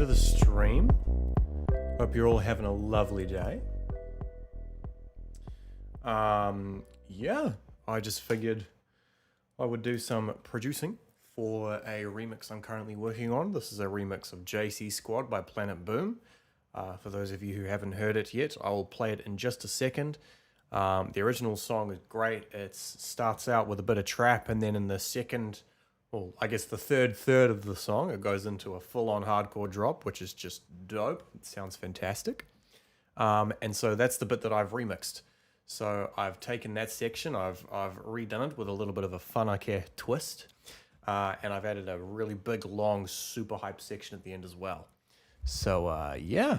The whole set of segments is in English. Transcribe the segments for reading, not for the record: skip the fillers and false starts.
to the stream. Hope you're all having a lovely day. Yeah, I just figured I would do some producing for a remix I'm currently working on. This is a remix of JC Squad by planetboom. For those of you who haven't heard it yet, I will play it in just a second. The original song is great. It starts out with a bit of trap, and then in the second, well, I guess the third of the song, it goes into a full-on hardcore drop, which is just dope. It sounds fantastic. And so that's the bit that I've remixed. So I've taken that section, I've redone it with a little bit of a whanake twist, and I've added a really big, long, super hype section at the end as well. So yeah,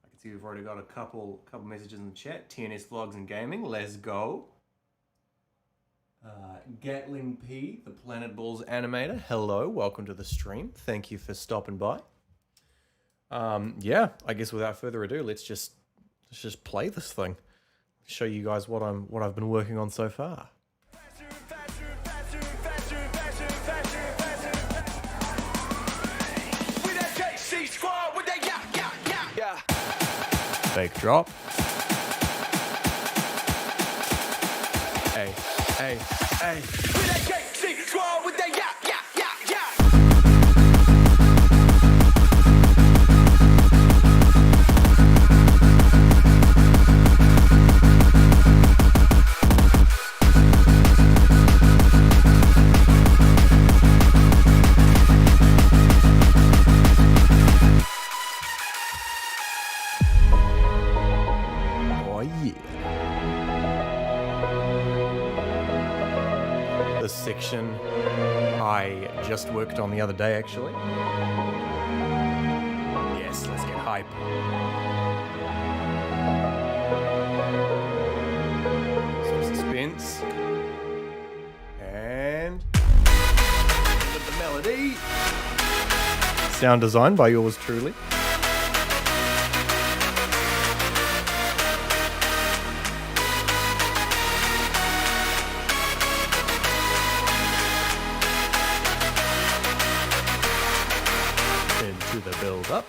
I can see we've already got a couple messages in the chat. TNS Vlogs and Gaming, let's go. Gatling P, the Planet Balls animator, hello, welcome to the stream. Thank you for stopping by. Yeah, I guess without further ado, let's just play this thing. Show you guys what I've been working on so far. Fake drop. Hey, hey, hey. Section I just worked on the other day, actually. Yes, let's get hype. Some suspense. And with the melody. Sound design by yours truly. Build up.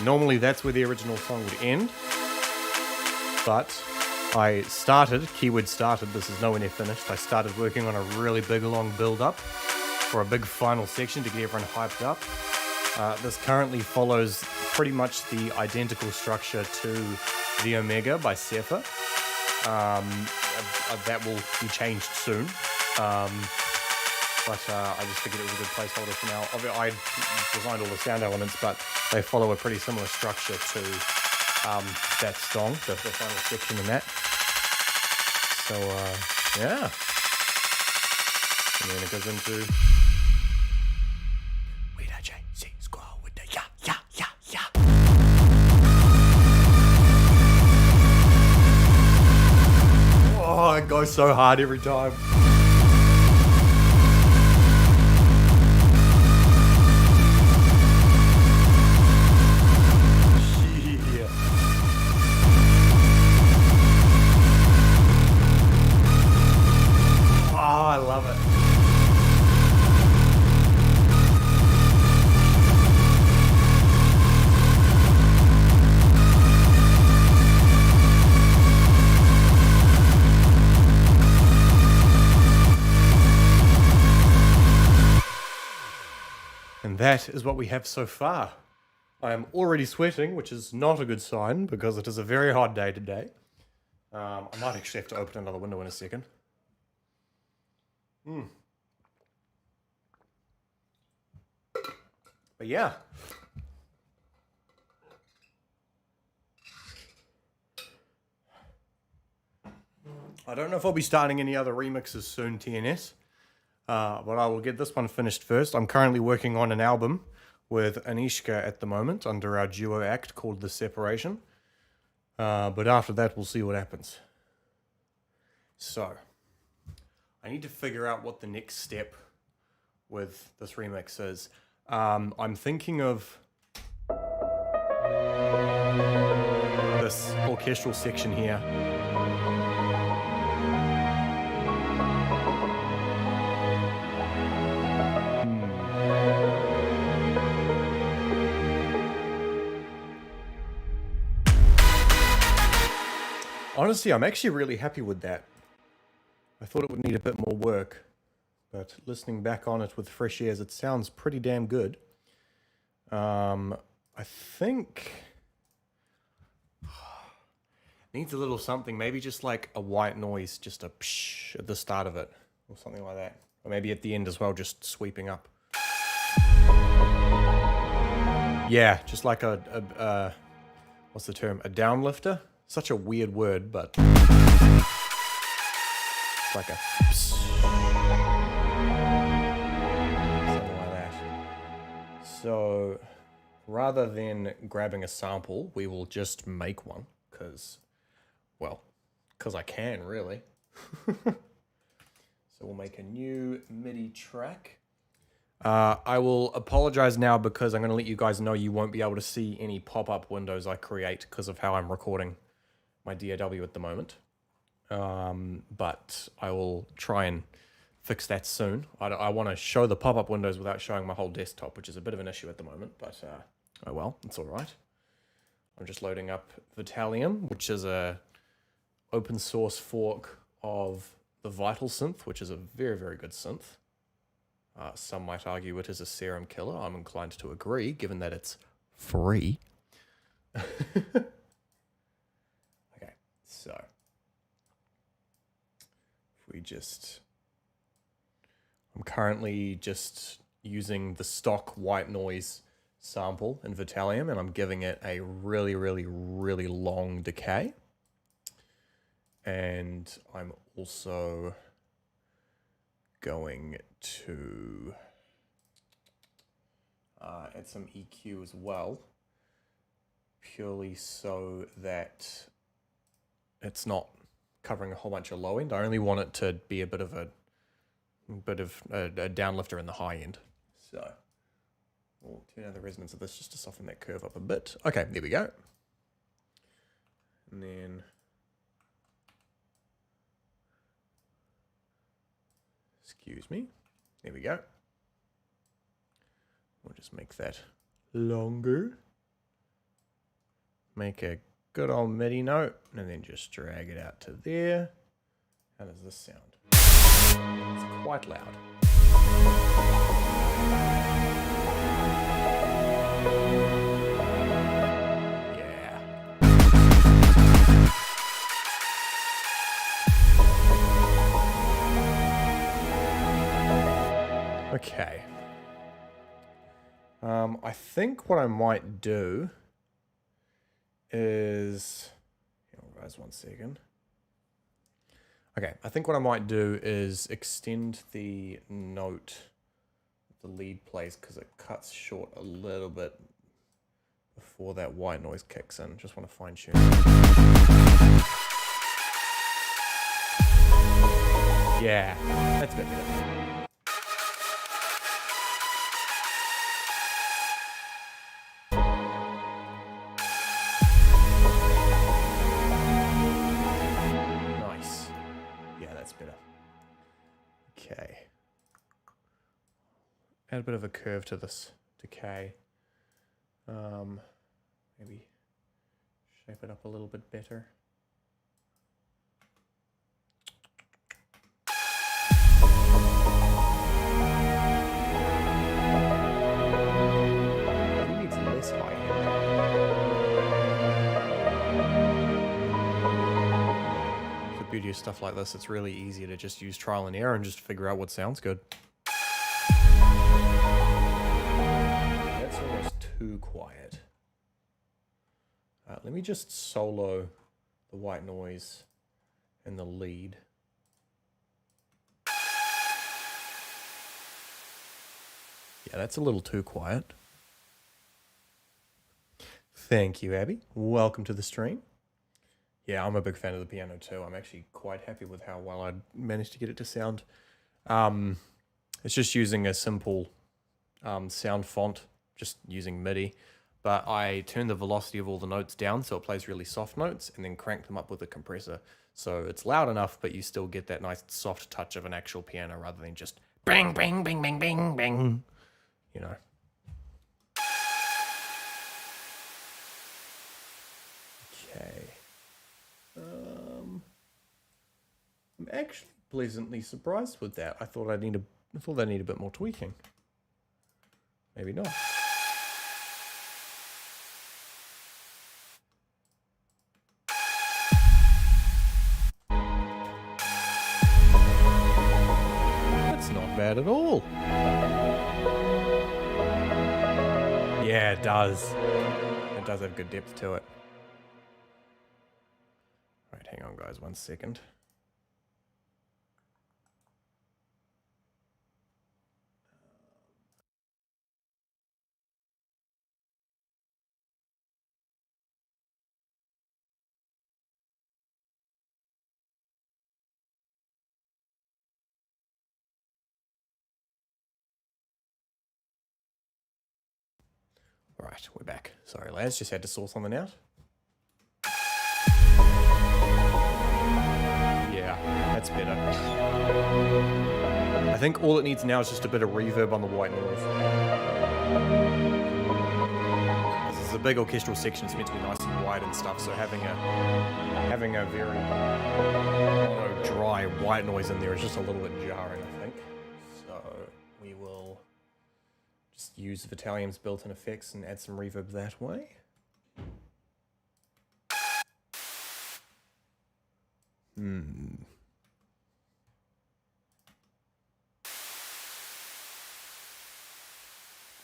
Normally that's where the original song would end, but I started, keyword started, this is nowhere near finished, I started working on a really big long build up for a big final section to get everyone hyped up. This currently follows pretty much the identical structure to The Omega by Sepha. That will be changed soon. But I just figured it was a good placeholder for now. I designed all the sound elements, but they follow a pretty similar structure to that song, the final section in that. So, yeah. And then it goes into... We the JC Squad with the ya. Oh, it goes so hard every time. I love it. And that is what we have so far. I am already sweating, which is not a good sign because it is a very hot day today. I might actually have to open another window in a second. But yeah. I don't know if I'll be starting any other remixes soon, TNS. But I will get this one finished first. I'm currently working on an album with Anishka at the moment under our duo act called The Separation. But after that, we'll see what happens. So, I need to figure out what the next step with this remix is. I'm thinking of this orchestral section here. Honestly, I'm actually really happy with that. I thought it would need a bit more work, but listening back on it with fresh ears, it sounds pretty damn good. I think needs a little something, maybe just like a white noise, just a psh at the start of it, or something like that. Or maybe at the end as well, just sweeping up. Yeah, just like a what's the term? A downlifter? Such a weird word, but it's like a something like that. So rather than grabbing a sample, we will just make one, because I can, really. So we'll make a new MIDI track. I will apologize now because I'm going to let you guys know you won't be able to see any pop-up windows I create because of how I'm recording my DAW at the moment. But I will try and fix that soon. I want to show the pop-up windows without showing my whole desktop, which is a bit of an issue at the moment, but oh well, it's all right. I'm just loading up Ethereum, which is a open source fork of the Vital synth, which is a very, very good synth. Some might argue it is a serum killer. I'm inclined to agree, given that it's free. Okay, so if we just... I'm currently just using the stock white noise sample in Ethereum, and I'm giving it a really, really, really long decay. And I'm also going to add some EQ as well, purely so that it's not covering a whole bunch of low end. I only want it to be a bit of a downlifter in the high end. So we'll turn down the resonance of this just to soften that curve up a bit. Okay, there we go. And then excuse me. There we go. We'll just make that longer. Make a good old MIDI note, and then just drag it out to there. How does this sound? It's quite loud. Yeah. Okay. I think what I might do is... Hang on, guys, 1 second. Okay, I think what I might do is extend the note the lead plays, because it cuts short a little bit before that white noise kicks in. Just want to fine tune. Yeah, that's a bit better. Okay. Add a bit of a curve to this decay. Maybe shape it up a little bit better. It needs less high end. Beauty of stuff like this, it's really easy to just use trial and error and just figure out what sounds good. That's almost too quiet. Let me just solo the white noise and the lead. Yeah, that's a little too quiet. Thank you, Abby. Welcome to the stream. Yeah, I'm a big fan of the piano too. I'm actually quite happy with how well I managed to get it to sound. It's just using a simple sound font, just using MIDI. But I turn the velocity of all the notes down so it plays really soft notes and then crank them up with a compressor. So it's loud enough, but you still get that nice soft touch of an actual piano rather than just bang, bang, bang, bang, bang, bang. You know. Okay. I'm actually pleasantly surprised with that. I thought they need a bit more tweaking. Maybe not. That's not bad at all. Yeah, it does. It does have good depth to it. Right, hang on guys, 1 second. Right, we're back. Sorry, lads, just had to sort something out. Yeah, that's better. I think all it needs now is just a bit of reverb on the white noise. This is a big orchestral section, it's meant to be nice and wide and stuff, so having a very dry white noise in there is just a little bit jarring, I think. So we will just use Ethereum's built-in effects and add some reverb that way.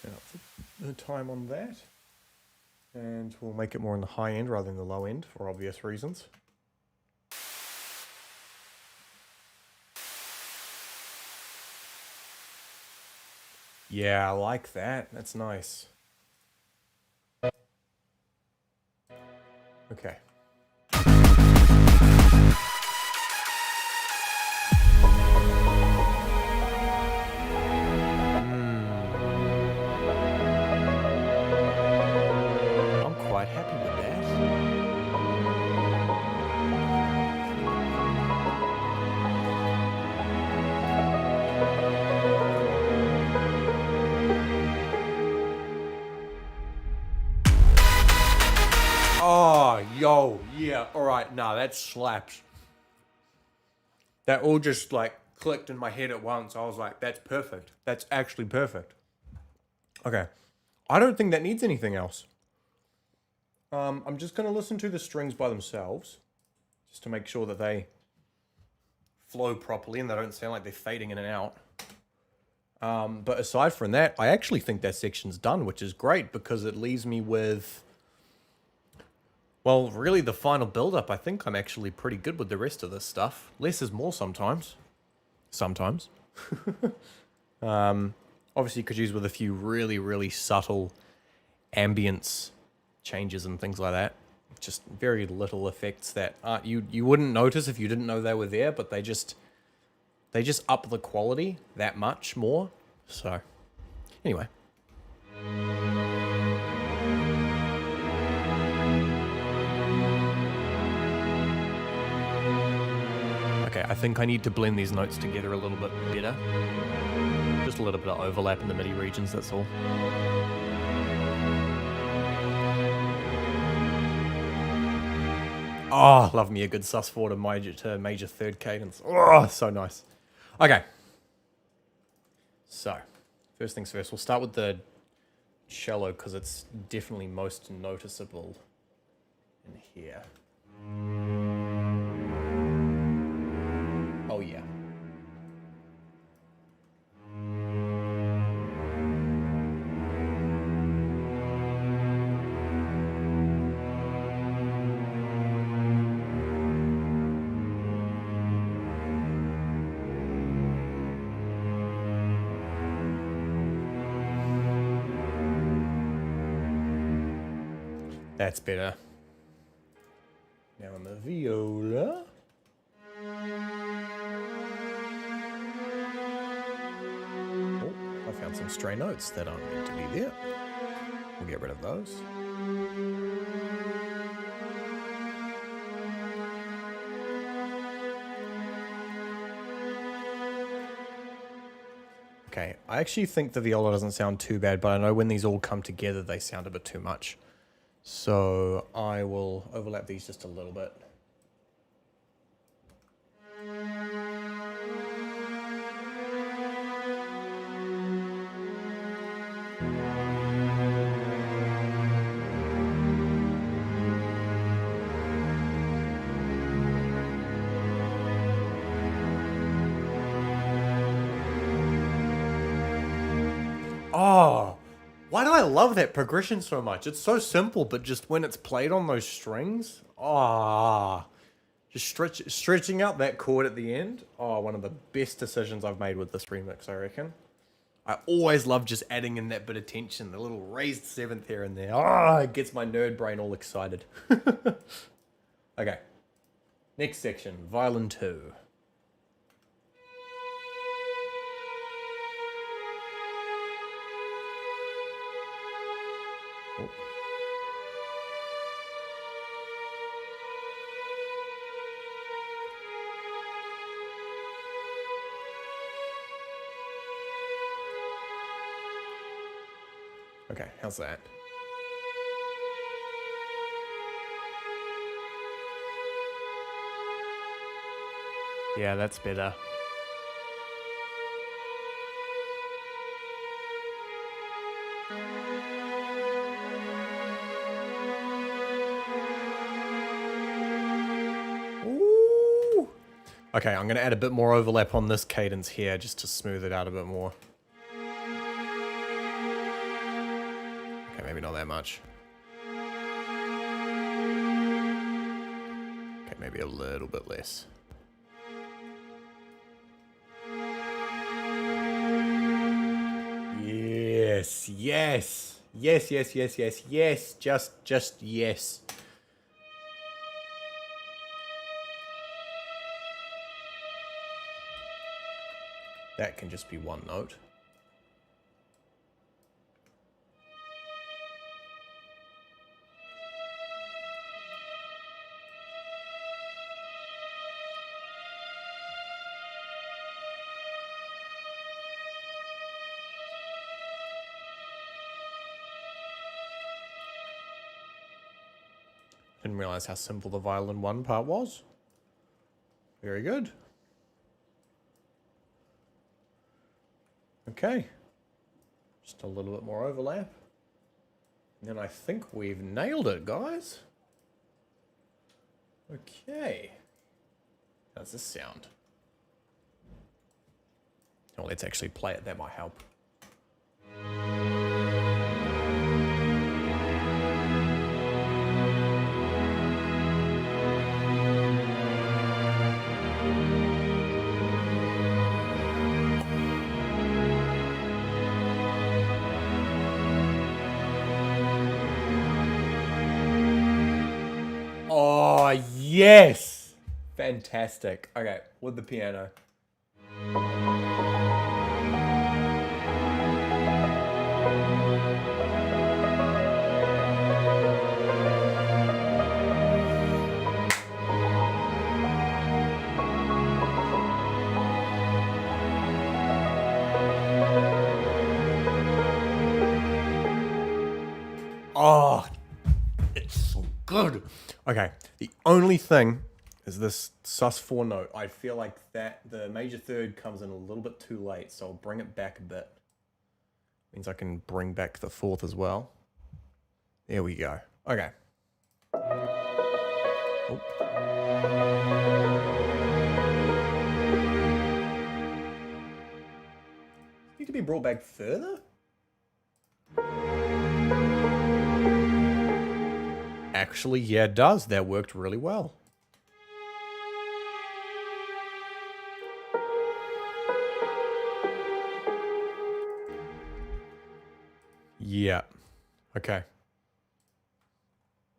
Turn up the time on that. And we'll make it more on the high end rather than the low end for obvious reasons. Yeah, I like that. That's nice. Okay. I'm quite happy with that. Oh, yo, yeah, alright, nah, that slaps. That all just like clicked in my head at once. I was like, that's perfect. That's actually perfect. Okay. I don't think that needs anything else. I'm just going to listen to the strings by themselves, just to make sure that they flow properly and they don't sound like they're fading in and out. But aside from that, I actually think that section's done, which is great because it leaves me with, well, really the final build-up. I think I'm actually pretty good with the rest of this stuff. Less is more sometimes. Sometimes. Obviously, you could use with a few really, really subtle ambience changes and things like that. Just very little effects that you wouldn't notice if you didn't know they were there, but they just up the quality that much more. So, anyway. Okay, I think I need to blend these notes together a little bit better. Just a little bit of overlap in the MIDI regions, that's all. Oh, love me a good sus4 to major third cadence. Oh, so nice. Okay. So, first things first, we'll start with the cello because it's definitely most noticeable in here. Oh yeah. That's better. Now on the viola. Oh, I found some stray notes that aren't meant to be there. We'll get rid of those. Okay, I actually think the viola doesn't sound too bad, but I know when these all come together, they sound a bit too much. So I will overlap these just a little bit. Oh, why do I love that progression so much? It's so simple, but just when it's played on those strings, just stretching out that chord at the end. Oh, one of the best decisions I've made with this remix, I reckon. I always love just adding in that bit of tension, the little raised seventh here and there. Oh, it gets my nerd brain all excited. Okay, next section, violin 2. Oh. Okay, how's that? Yeah, that's better. Ooh. Okay, I'm going to add a bit more overlap on this cadence here just to smooth it out a bit more. Okay, maybe not that much. Okay, maybe a little bit less. Yes, yes, yes, yes, yes, yes, yes, just yes. That can just be one note. Didn't realize how simple the violin 1 part was. Very good. Okay. Just a little bit more overlap. And then I think we've nailed it, guys. Okay. How's this sound? Oh, let's actually play it. That might help. Oh, yes! Fantastic. Okay, with the piano. Oh, it's so good. Okay, the only thing is this sus4 note. I feel like that the major third comes in a little bit too late, so I'll bring it back a bit. Means I can bring back the fourth as well. There we go. Okay. Oh. Need to be brought back further? Actually, yeah, it does. That worked really well. Yeah. Okay.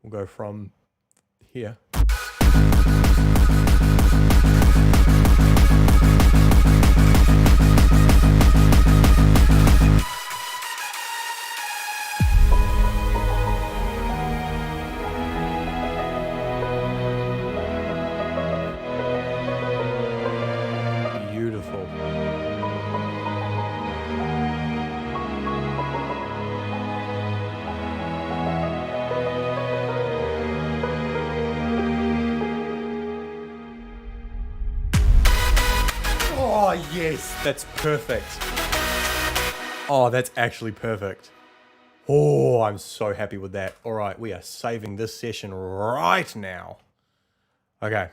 We'll go from here. Beautiful. Oh, yes, that's perfect. Oh, that's actually perfect. Oh, I'm so happy with that. All right, we are saving this session right now. Okay.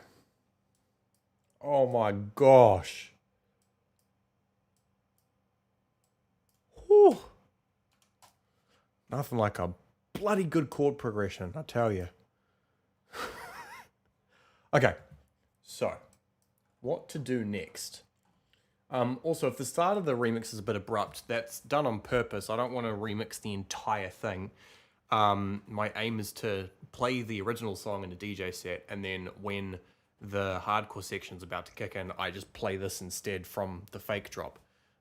Oh my gosh. Whew. Nothing like a bloody good chord progression, I tell you. Okay, so what to do next? Also, if the start of the remix is a bit abrupt, that's done on purpose. I don't want to remix the entire thing. My aim is to play the original song in a DJ set, and then when the hardcore section's about to kick in, I just play this instead from the fake drop.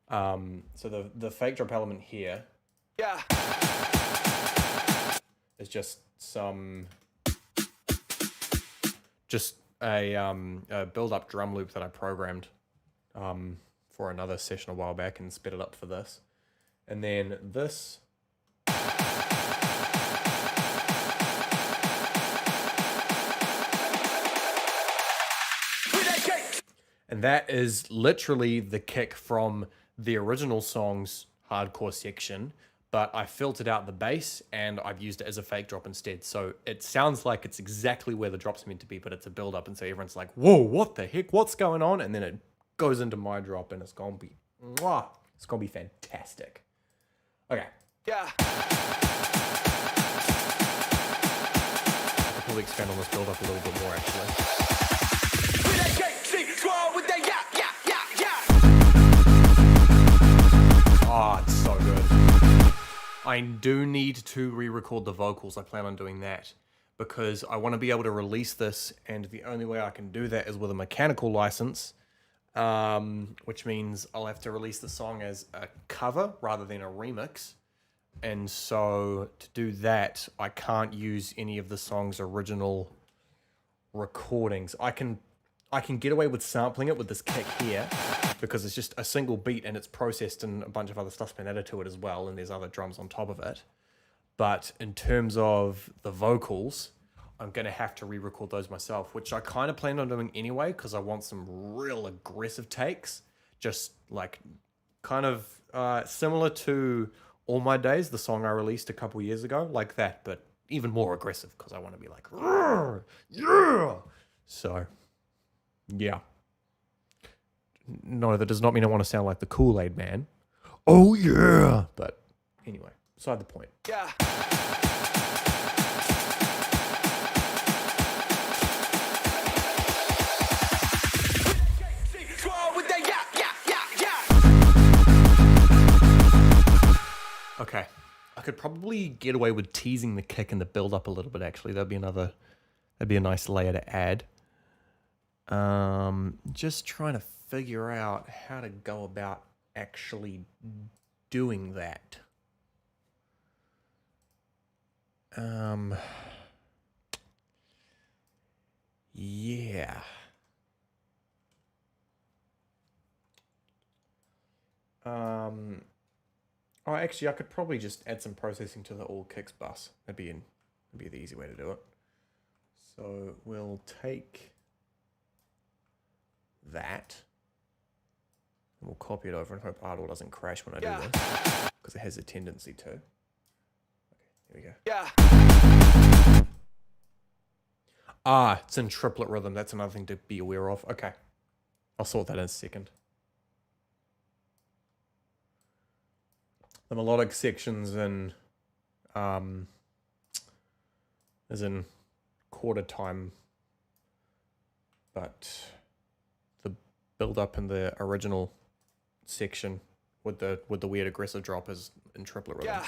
So the fake drop element here is just a build-up drum loop that I programmed for another session a while back and sped it up for this. And then this and that is literally the kick from the original song's hardcore section, but I filtered out the bass and I've used it as a fake drop instead. So it sounds like it's exactly where the drop's meant to be, but it's a build up, and so everyone's like, whoa, what the heck? What's going on? And then it goes into my drop and it's gonna be mwah, it's gonna be fantastic. Okay. Yeah. I could probably expand on this build up a little bit more actually. Oh, it's so good. I do need to re-record the vocals. I plan on doing that because I want to be able to release this, and the only way I can do that is with a mechanical license, which means I'll have to release the song as a cover rather than a remix. And so to do that, I can't use any of the song's original recordings. I can get away with sampling it with this kick here because it's just a single beat and it's processed and a bunch of other stuff's been added to it as well, and there's other drums on top of it. But in terms of the vocals, I'm going to have to re-record those myself, which I kind of planned on doing anyway because I want some real aggressive takes, just like kind of similar to All My Days, the song I released a couple years ago, like that, but even more aggressive because I want to be like, yeah. So yeah. No, that does not mean I want to sound like the Kool-Aid Man. Oh yeah. But anyway, beside the point. Yeah. Okay. I could probably get away with teasing the kick and the build up a little bit actually. That'd be a nice layer to add. Just trying to figure out how to go about actually doing that. Yeah. Oh, actually, I could probably just add some processing to the all kicks bus. That'd be the easy way to do it. So we'll take that, and we'll copy it over and hope Ardour doesn't crash when I do this, because it has a tendency to. Okay, here we go. Yeah. Ah, it's in triplet rhythm. That's another thing to be aware of. Okay, I'll sort that in a second. The melodic sections in, is in quarter time, but the build up in the original section with the weird aggressive drop is in triplet rhythm. Yeah.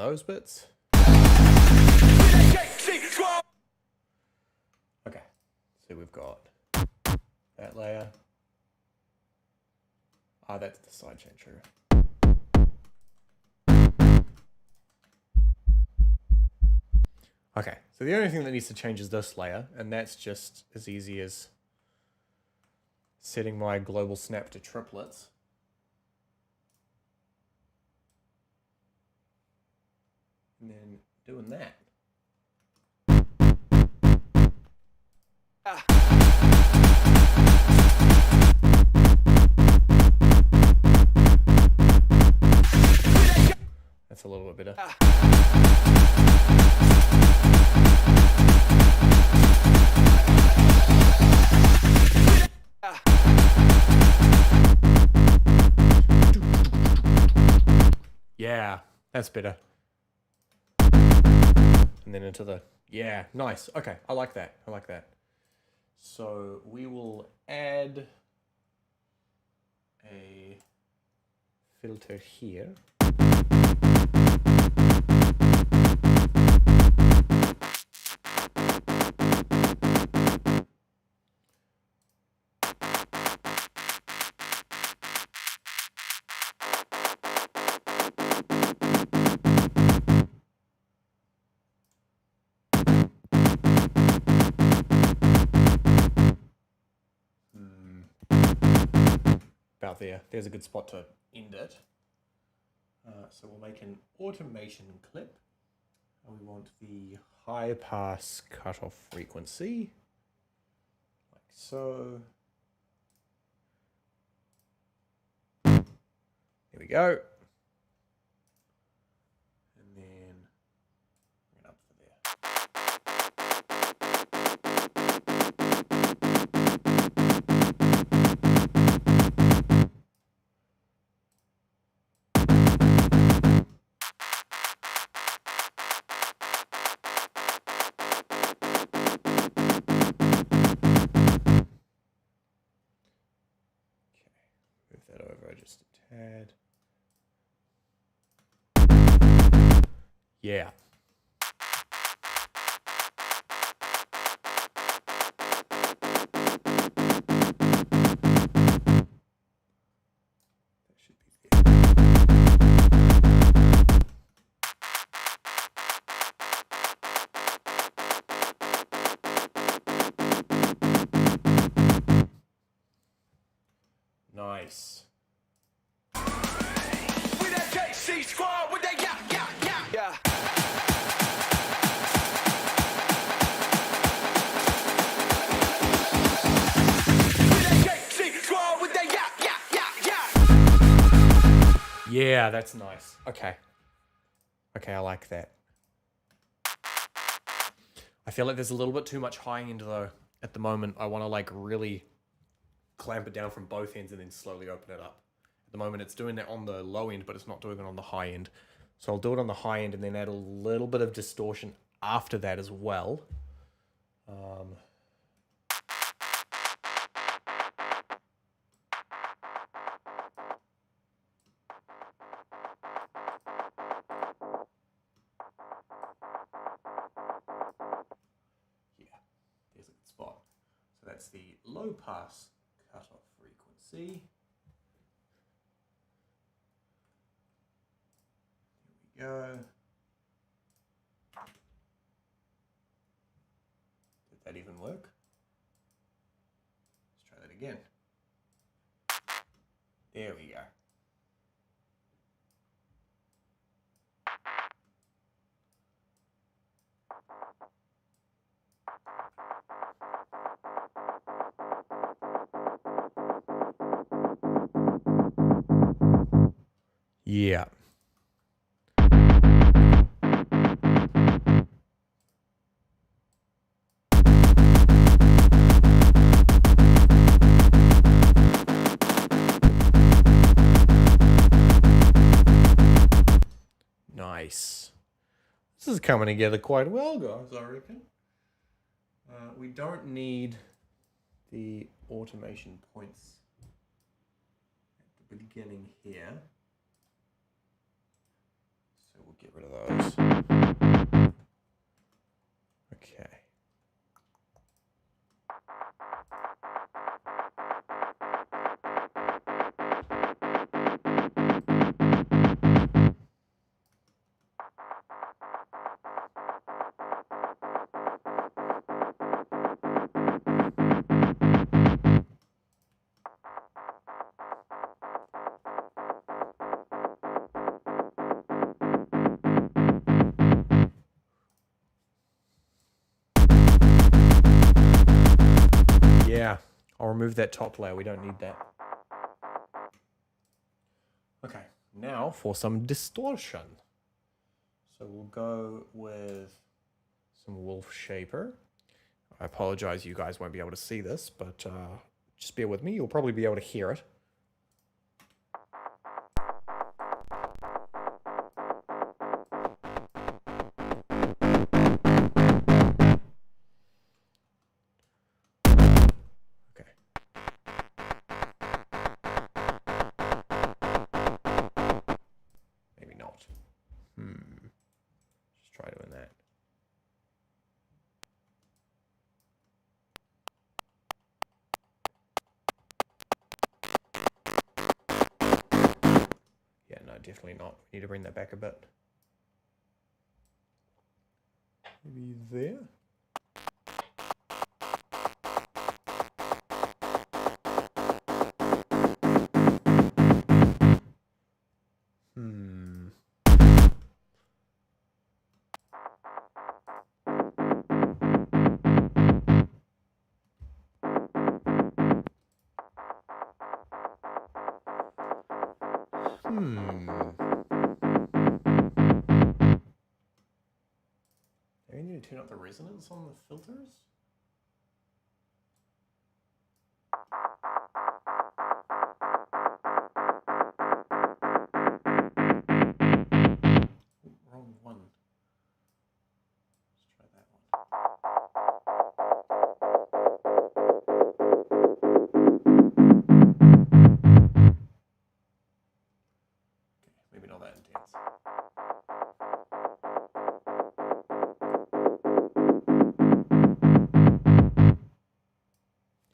those bits. Okay, so we've got that layer. Ah, that's the sidechain trigger. Okay, so the only thing that needs to change is this layer, and that's just as easy as setting my global snap to triplets. And then doing that. That's a little bit better. Yeah, that's better. And then into the, yeah, nice. Okay, I like that. I like that. So we will add a filter here. About there. There's a good spot to end it. So we'll make an automation clip. And we want the high pass cutoff frequency. Like so. There we go. And then bring it up for there. Move that over just a tad. Yeah. That should be there. Nice. We that JC squad with that yeah. We that JC squad with that yeah. Yeah, that's nice. Okay. Okay, I like that. I feel like there's a little bit too much high end though. At the moment, I want to like really clamp it down from both ends and then slowly open it up. At the moment, it's doing that on the low end, but it's not doing it on the high end. So I'll do it on the high end and then add a little bit of distortion after that as well. Yeah, there's a good spot. So that's the low pass cutoff frequency. Here we go. Did that even work? Let's try that again. There we go. Yeah. Nice. This is coming together quite well, guys, I reckon. We don't need the automation points at the beginning here. So we'll get rid of those. Okay. Yeah, I'll remove that top layer. We don't need that. Okay, now for some distortion. So we'll go with some wolf shaper. I apologize, you guys won't be able to see this, but just bear with me. You'll probably be able to hear it. Okay. Maybe not. Just try doing that. Yeah, no, definitely not. We need to bring that back a bit. Maybe there. Maybe we need to turn up the resonance on the filters? Wrong one. Let's try that one. Okay, maybe not that intense.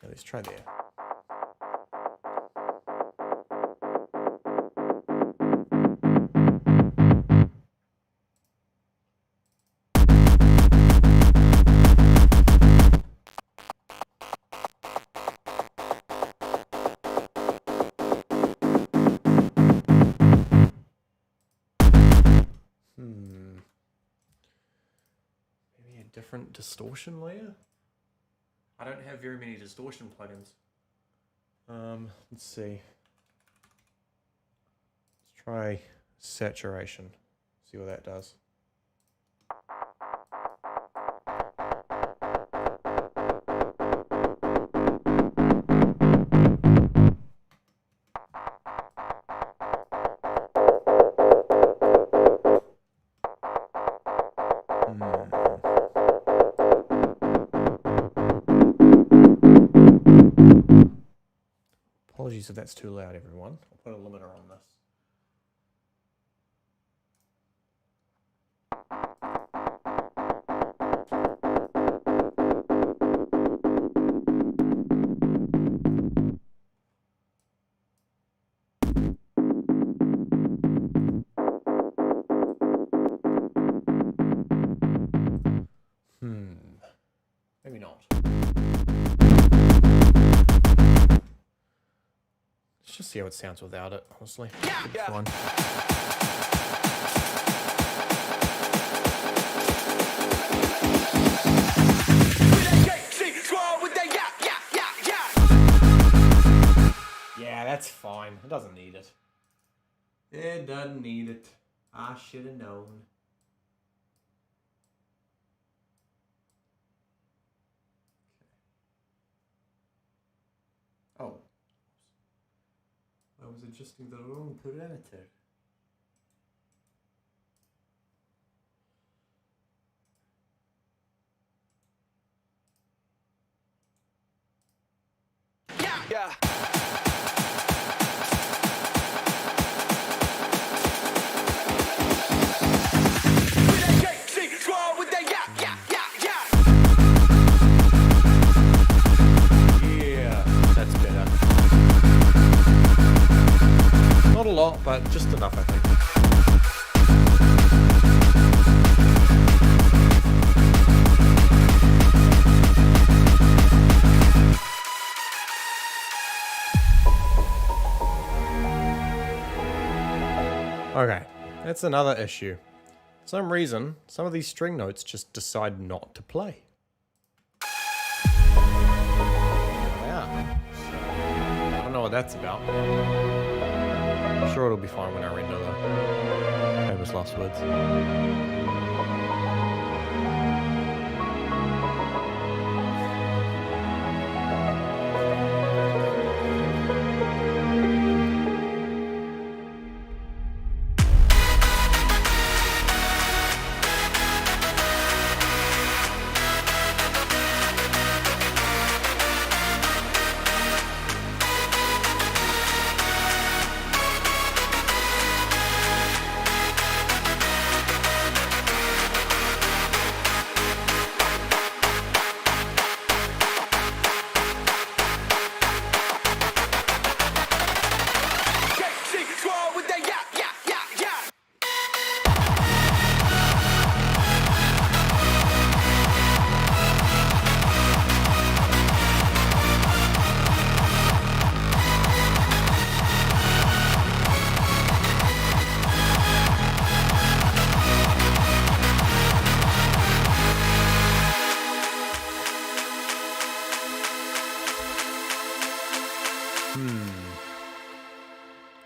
Yeah, let's try there. Maybe a different distortion layer? I don't have very many distortion plugins. Let's see. Let's try saturation. See what that does. Apologies if that's too loud, everyone. I'll put a limiter on this. Maybe not. Let's just see how it sounds without it, honestly. Yeah. Fun. Yeah, that's fine. It doesn't need it. It doesn't need it. I should have known. Oh. I was adjusting the wrong parameter. Yeah. Okay, that's another issue. For some reason, some of these string notes just decide not to play. Yeah. So, I don't know what that's about. I'm sure it'll be fine when I render though. Famous last words. JC Squad with that yeah, yeah, yeah, yeah.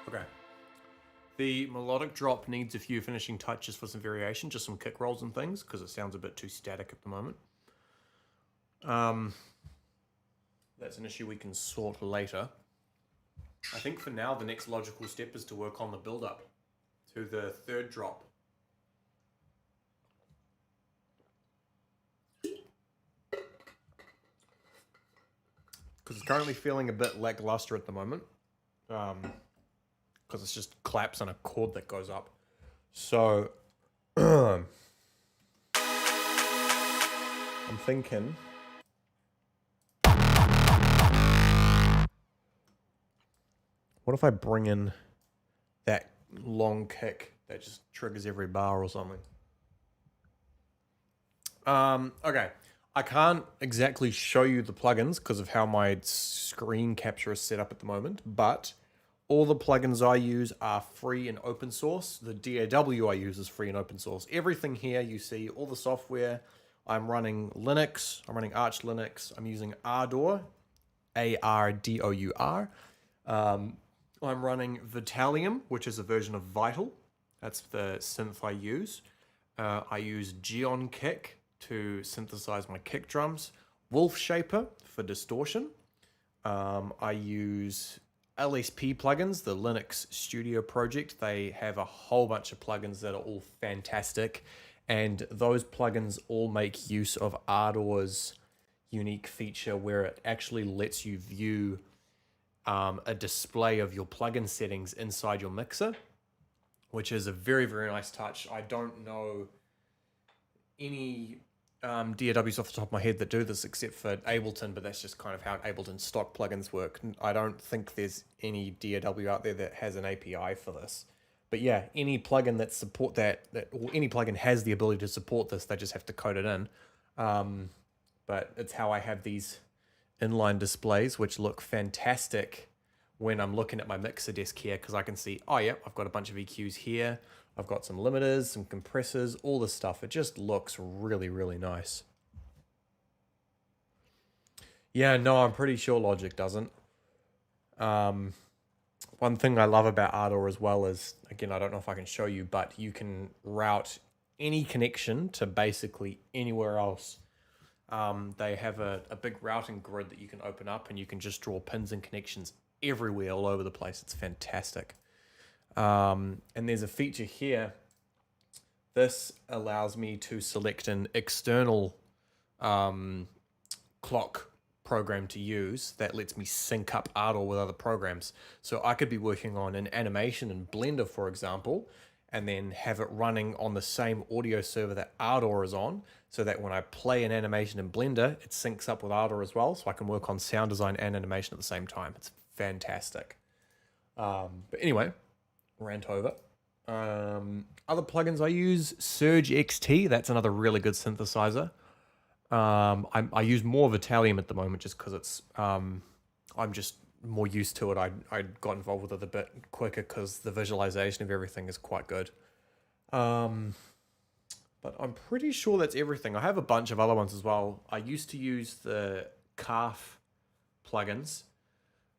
Okay. The melodic drop needs a few finishing touches for some variation, just some kick rolls and things, because it sounds a bit too static at the moment. That's an issue we can sort later. I think for now, the next logical step is to work on the build-up to the third drop. Because it's currently feeling a bit lackluster at the moment. Because it's just claps on a chord that goes up. So, I'm thinking... What if I bring in that long kick that just triggers every bar or something? Okay. I can't exactly show you the plugins because of how my screen capture is set up at the moment, but all the plugins I use are free and open source. The DAW I use is free and open source. Everything here you see, all the software, I'm running Linux, I'm running Arch Linux, I'm using Ardour, A-R-D-O-U-R. I'm running Vitalium, which is a version of Vital. That's the synth I use. I use Geon Kick to synthesize my kick drums. Wolf Shaper for distortion. I use LSP plugins, the Linux Studio project. They have a whole bunch of plugins that are all fantastic. And those plugins all make use of Ardour's unique feature where it actually lets you view a display of your plugin settings inside your mixer, which is a very, very nice touch. I don't know any DAWs off the top of my head that do this except for Ableton, but that's just kind of how Ableton stock plugins work. I don't think there's any DAW out there that has an API for this. But yeah, any plugin that support that or any plugin has the ability to support this, they just have to code it in. But it's how I have these inline displays, which look fantastic when I'm looking at my mixer desk here, because I can see, oh yeah, I've got a bunch of EQs here, I've got some limiters, some compressors, all this stuff. It just looks really, really nice. Yeah, no, I'm pretty sure Logic doesn't. One thing I love about Ardour as well is, again, I don't know if I can show you, but you can route any connection to basically anywhere else. They have a big routing grid that you can open up and you can just draw pins and connections everywhere all over the place. It's fantastic. And there's a feature here. This allows me to select an external clock program to use that lets me sync up Ardour with other programs. So I could be working on an animation in Blender, for example, and then have it running on the same audio server that Ardour is on, so that when I play an animation in Blender, it syncs up with Ardour as well, so I can work on sound design and animation at the same time. It's fantastic. But anyway, rant over. Other plugins I use, Surge XT, that's another really good synthesizer. I use more Vitalium at the moment just because it's I'm just more used to it, I got involved with it a bit quicker because the visualization of everything is quite good. But I'm pretty sure that's everything. I have a bunch of other ones as well. I used to use the calf plugins,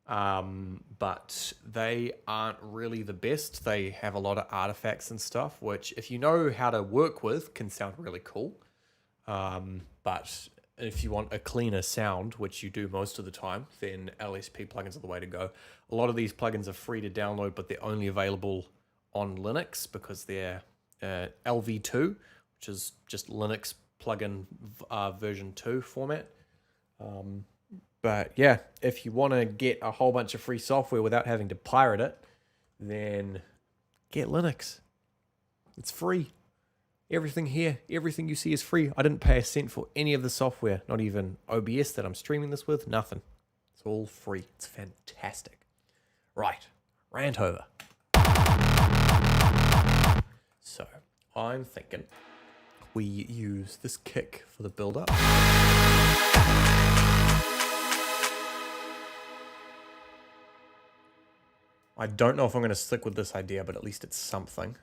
but they aren't really the best. They have a lot of artifacts and stuff, which if you know how to work with can sound really cool. But if you want a cleaner sound, which you do most of the time, then LSP plugins are the way to go. A lot of these plugins are free to download, but they're only available on Linux because they're LV2, which is just Linux plugin version 2 format. But yeah, if you want to get a whole bunch of free software without having to pirate it, then get Linux. It's free. Everything here, everything you see is free. I didn't pay a cent for any of the software, not even OBS that I'm streaming this with, nothing. It's all free. It's fantastic. Right, rant over. So, I'm thinking we use this kick for the build-up. I don't know if I'm going to stick with this idea, but at least it's something.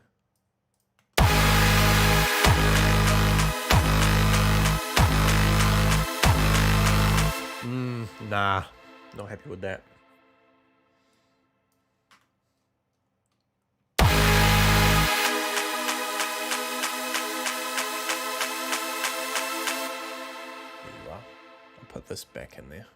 Nah, not happy with that. There you are. I'll put this back in there.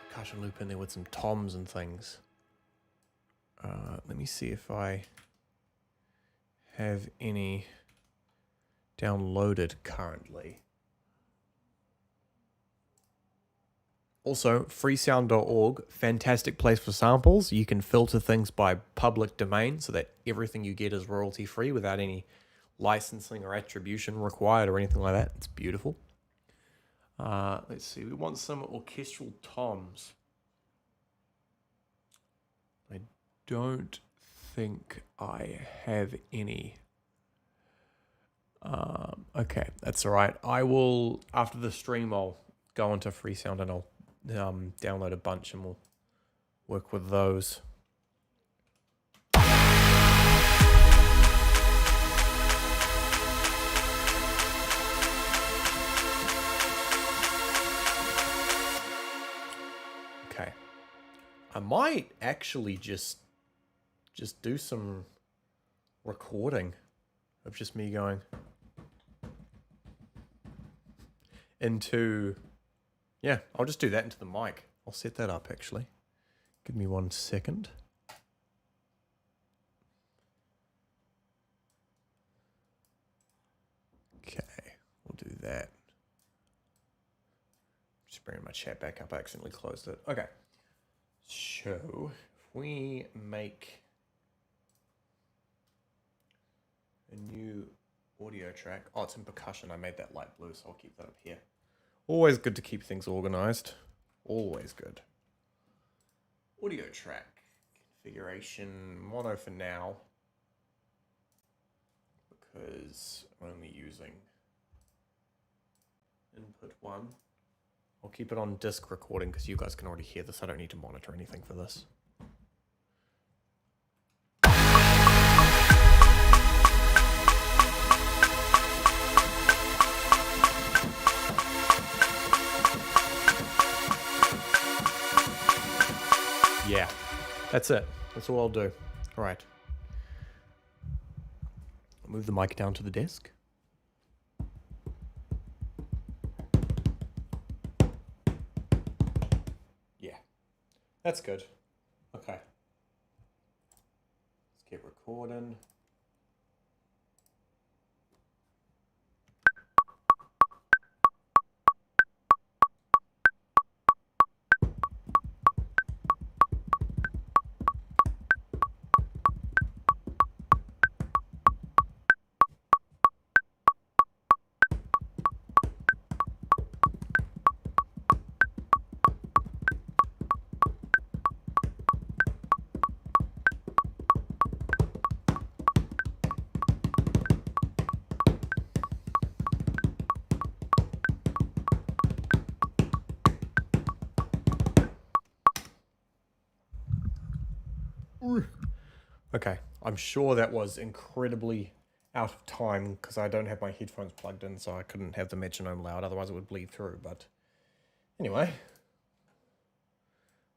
Percussion loop in there with some toms and things. Let me see if I have any downloaded currently. Also, freesound.org, fantastic place for samples. You can filter things by public domain so that everything you get is royalty free without any licensing or attribution required or anything like that. It's beautiful. Let's see, we want some orchestral toms. I don't think I have any. Okay, that's all right. I will, after the stream, I'll go into Freesound and I'll download a bunch and we'll work with those. Okay. I might actually just do some recording of just me going into, yeah, I'll just do that into the mic. I'll set that up actually. Give me 1 second. Okay, we'll do that. Just bringing my chat back up. I accidentally closed it. Okay. So, if we make a new audio track. Oh, it's in percussion. I made that light blue, so I'll keep that up here. Always good to keep things organized. Always good. Audio track. Configuration mono for now. Because I'm only using input 1. I'll keep it on disk recording because you guys can already hear this. I don't need to monitor anything for this. Yeah, that's it. That's all I'll do. All right. I'll move the mic down to the desk. Yeah, that's good. Okay. Let's keep recording. Okay, I'm sure that was incredibly out of time because I don't have my headphones plugged in, so I couldn't have the metronome loud, otherwise it would bleed through. But anyway,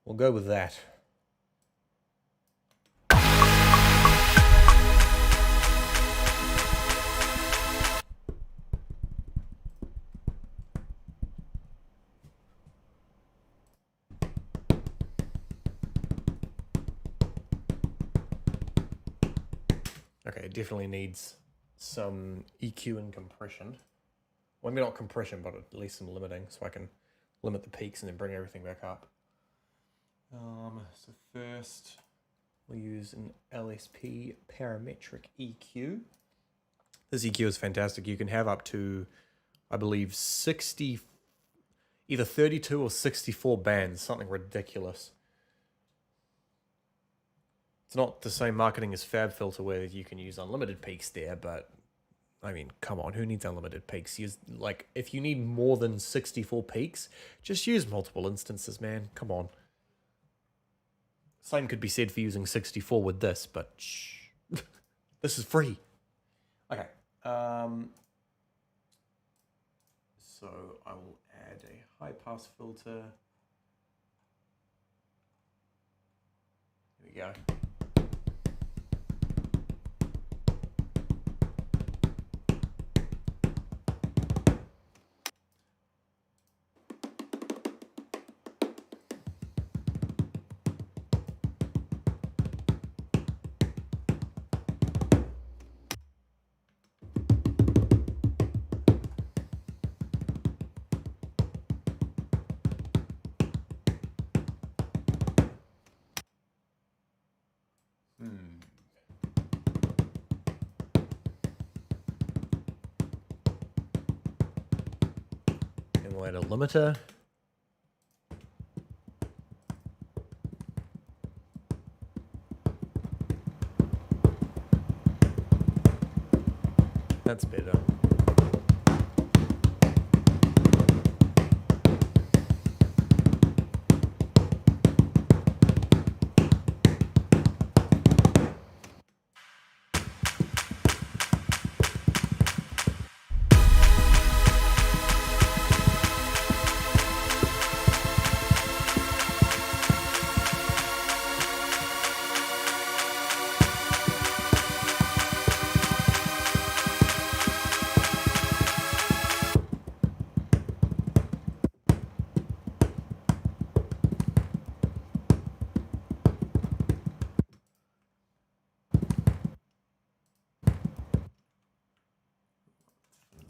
we'll go with that. Okay, it definitely needs some EQ and compression. Well, maybe not compression, but at least some limiting, so I can limit the peaks and then bring everything back up. So first, we'll use an LSP parametric EQ. This EQ is fantastic. You can have up to, I believe, 60, either 32 or 64 bands, something ridiculous. It's not the same marketing as FabFilter where you can use unlimited peaks there, but I mean, come on, who needs unlimited peaks? Use, like, if you need more than 64 peaks, just use multiple instances, man. Come on. Same could be said for using 64 with this, but shh. This is free. Okay. So I will add a high pass filter. Here we go. And we'll add a limiter. That's better.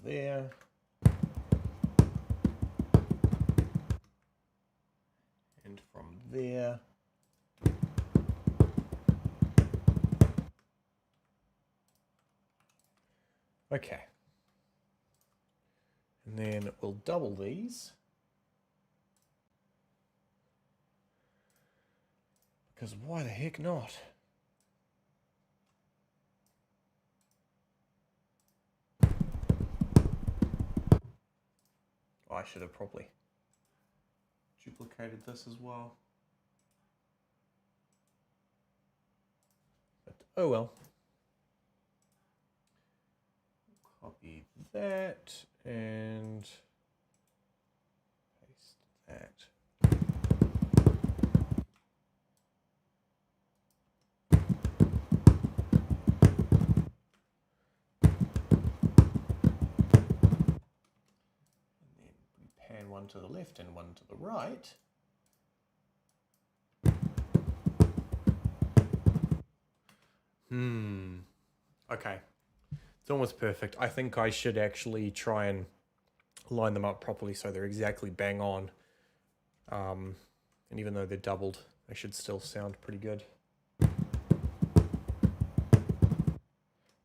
There. And from there. Okay. And then we'll double these. Because why the heck not? Oh, I should have probably duplicated this as well. But oh well. Copy that and paste that. And one to the left and one to the right. Okay. It's almost perfect. I think I should actually try and line them up properly so they're exactly bang on. And even though they're doubled, they should still sound pretty good.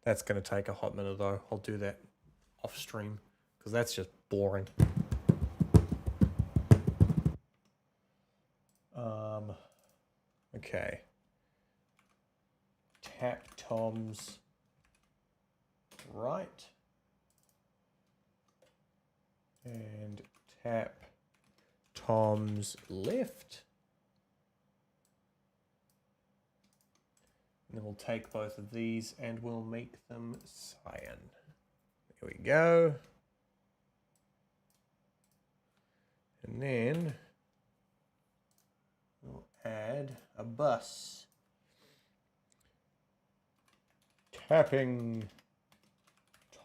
That's going to take a hot minute though. I'll do that off stream because that's just boring. Okay. Tap toms right and tap toms left. And then we'll take both of these and we'll make them cyan. There we go. And then we'll add a bus. Tapping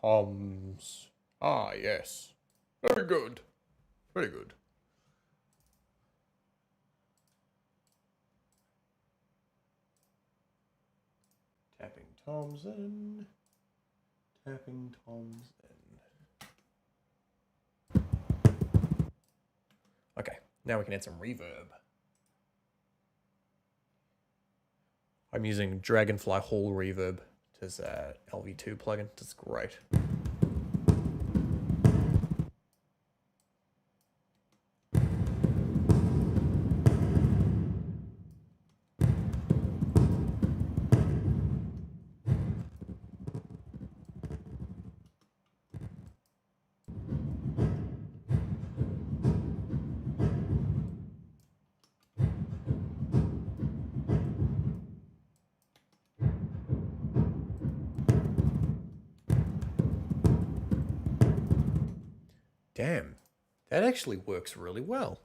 toms. Ah, yes. Very good. Very good. Tapping toms in. Tapping toms in. Okay, now we can add some reverb. I'm using Dragonfly Hall Reverb. It's a LV2 plugin. It's great. Damn, that actually works really well.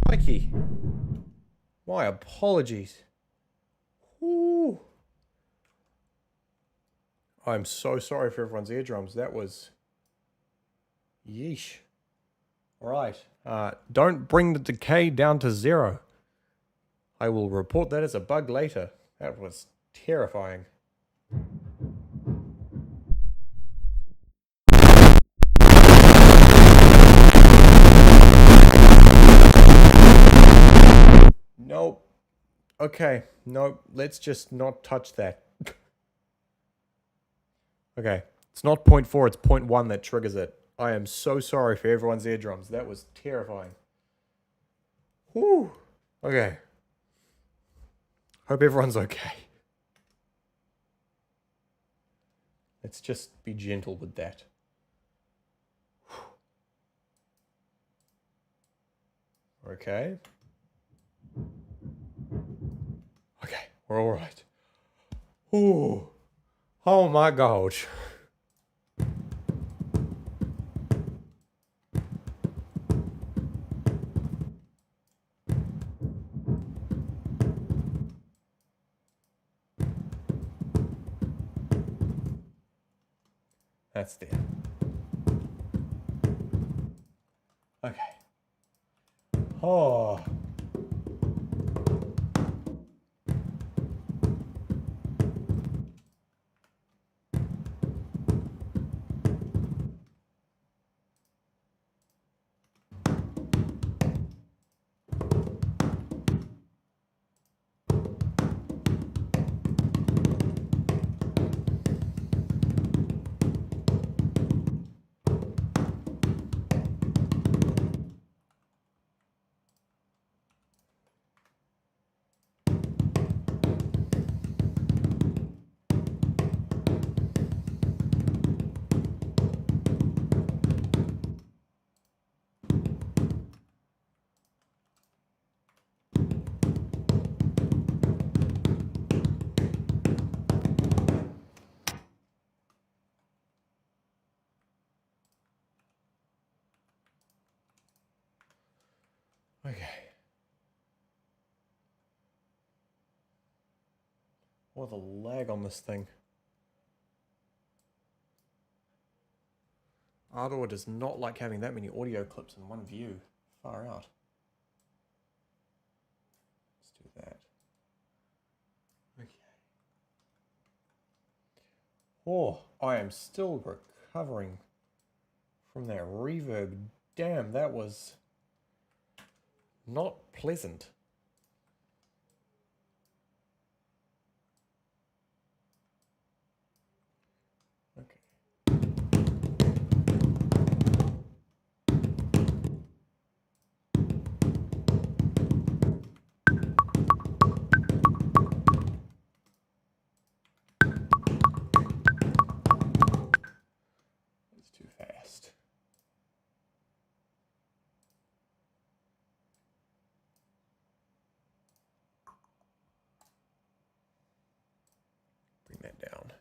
Mikey, my apologies. Woo. I'm so sorry for everyone's eardrums. That was... yeesh. Alright, don't bring the decay down to 0. I will report that as a bug later. That was terrifying. Nope. Okay, nope, let's just not touch that. Okay, it's not 0.4, it's 0.1 that triggers it. I am so sorry for everyone's eardrums. That was terrifying. Whew. Okay. Hope everyone's okay. Let's just be gentle with that. Okay. Okay, we're all right. Ooh. Oh my gosh. That's there. Okay. Oh. Okay. What a lag on this thing. Ardor does not like having that many audio clips in one view. Far out. Let's do that. Okay. Oh, I am still recovering from that reverb. Damn, that was not pleasant. that down.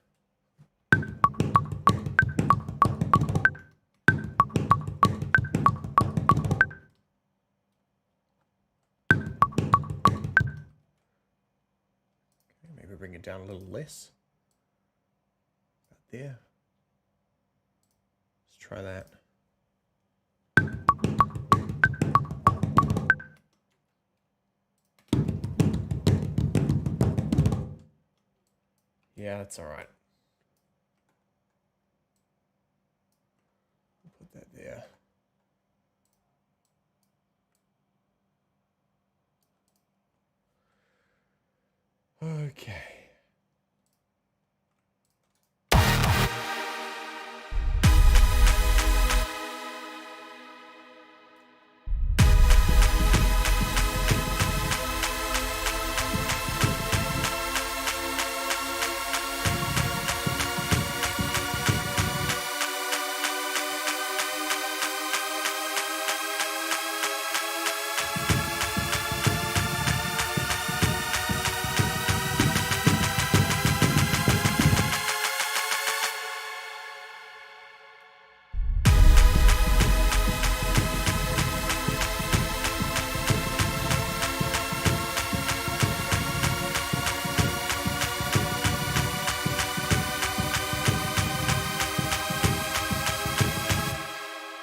Okay, maybe bring it down a little less. About there. Let's try that. Yeah, that's all right. Put that there. Okay.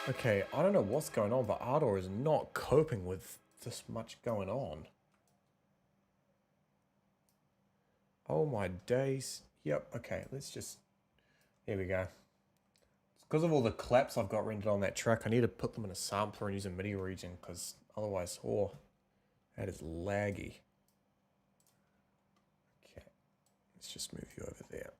Okay, I don't know what's going on, but Ardor is not coping with this much going on. Oh my days. Yep, okay, let's just... Here we go. It's because of all the claps I've got rendered on that track. I need to put them in a sampler and use a MIDI region, because otherwise, oh, that is laggy. Okay, let's just move you over there.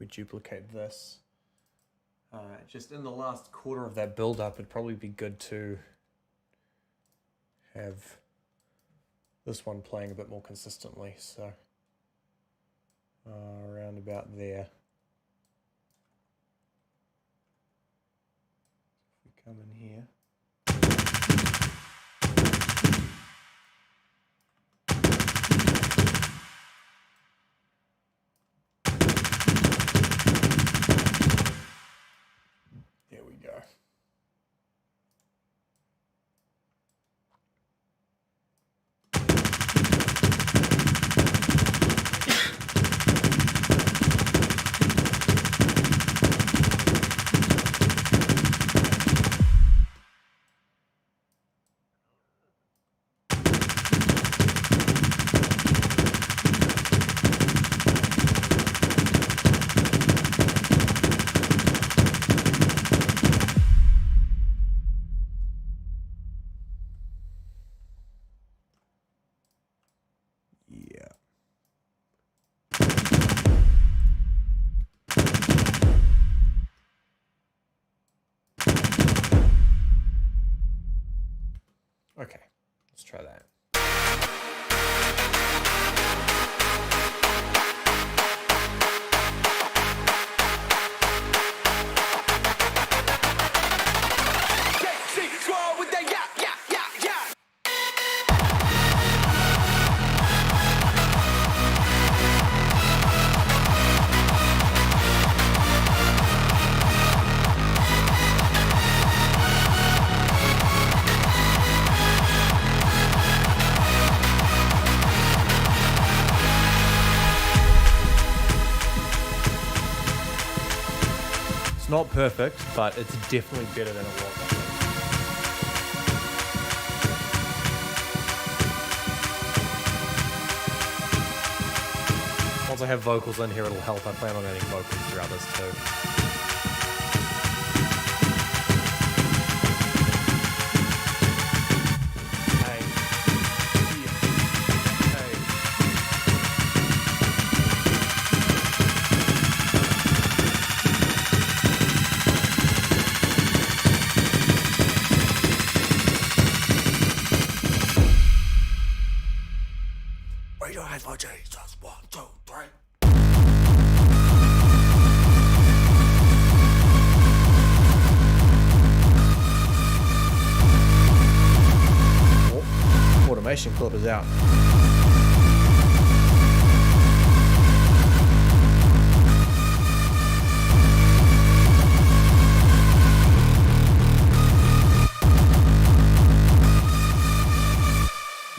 We duplicate this. Just in the last quarter of that build up, it'd probably be good to have this one playing a bit more consistently. So around about there. If we come in here. There we go. Yeah. Okay, let's try that. JC Squad with that yeah, yeah, yeah, yeah. It's not perfect, but it's definitely better than it was. Once I have vocals in here, it'll help. I plan on adding vocals throughout this too. Raise your hands for Jesus. 1, 2, 3. Automation clip is out.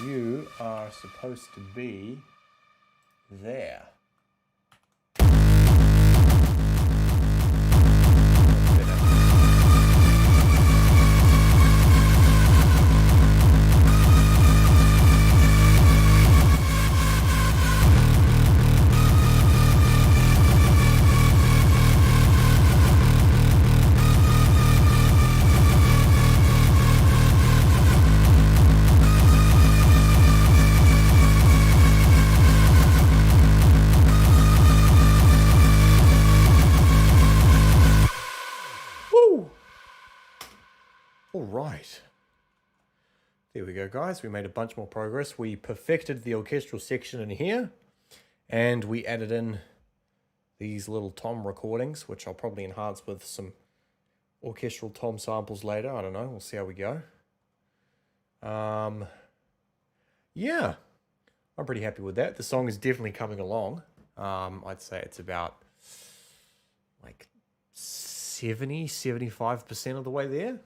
You are supposed to be there. All right. There we go, guys. We made a bunch more progress. We perfected the orchestral section in here, and we added in these little tom recordings, which I'll probably enhance with some orchestral tom samples later. I don't know. We'll see how we go. Yeah, I'm pretty happy with that. The song is definitely coming along. I'd say it's about like 70-75% of the way there.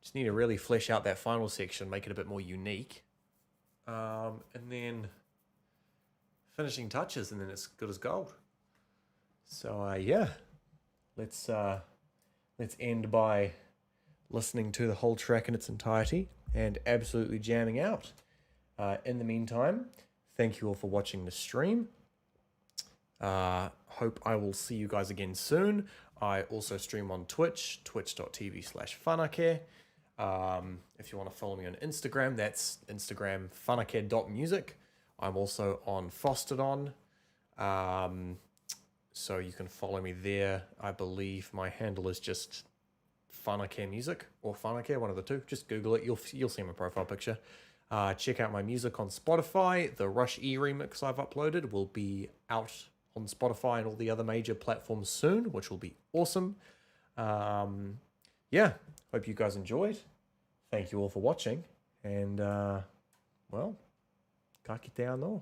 Just need to really flesh out that final section, make it a bit more unique. And then finishing touches, and then it's good as gold. So yeah, let's end by listening to the whole track in its entirety and absolutely jamming out. In the meantime, thank you all for watching the stream. Hope I will see you guys again soon. I also stream on Twitch, twitch.tv/whanake. If you want to follow me on Instagram, that's Instagram whanake.music. I'm also on Fostodon, so you can follow me there. I believe my handle is just Whanake Music or Whanake, one of the two. Just Google it. You'll see my profile picture. Check out my music on Spotify. The Rush E remix I've uploaded will be out on Spotify and all the other major platforms soon, which will be awesome. Yeah, hope you guys enjoyed. Thank you all for watching, and well, ka kite anō.